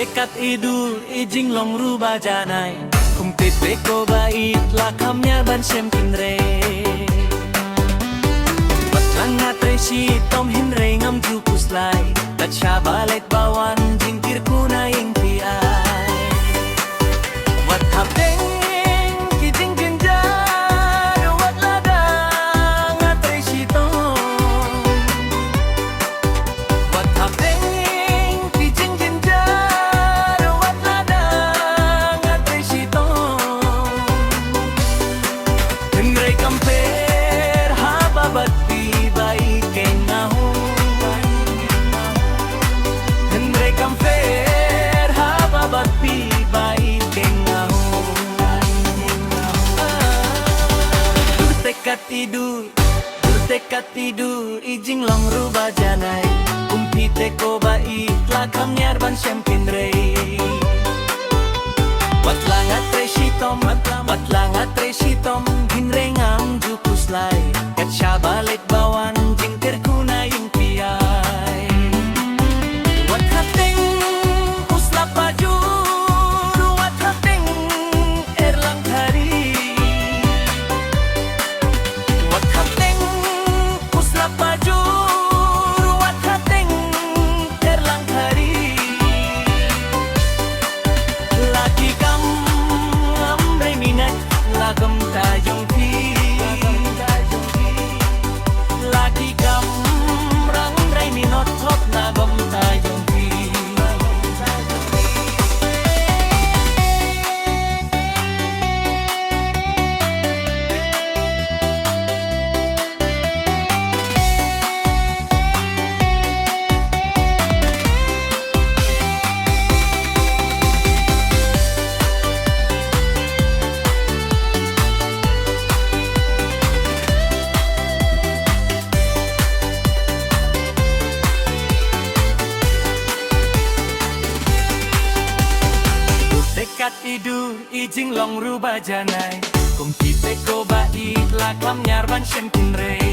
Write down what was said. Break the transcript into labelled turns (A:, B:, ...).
A: Dekat idul ijing long rubah janai Kumpit beko bait lakamnya ban sempinre Batlangat resi tom hinre ngam jupus lai Dat syabalet bawan jingkir kuna yang piai Wat hapdeng kijing jenjar Wat ladang at resi tom Wat hapdeng Dekat tidur ijing long rubah janai Kumpite ko bait lakam nyar ban sempinre Watlangat resitom Watlangat resitom hinre ngam jupus lai Kat syabalet bawan jingkir kuna yung piai Wat hateng usla pajur Wat hateng erlang hari Wat hateng usla pajur Wat hateng erlang hari Laki kam amre minat lagam tajong pi Laki kam rang ray minot hop lagam tajong pi Dekat tidur ijing long rubah janai Kumpite ko bait lakam nyar ban sempinre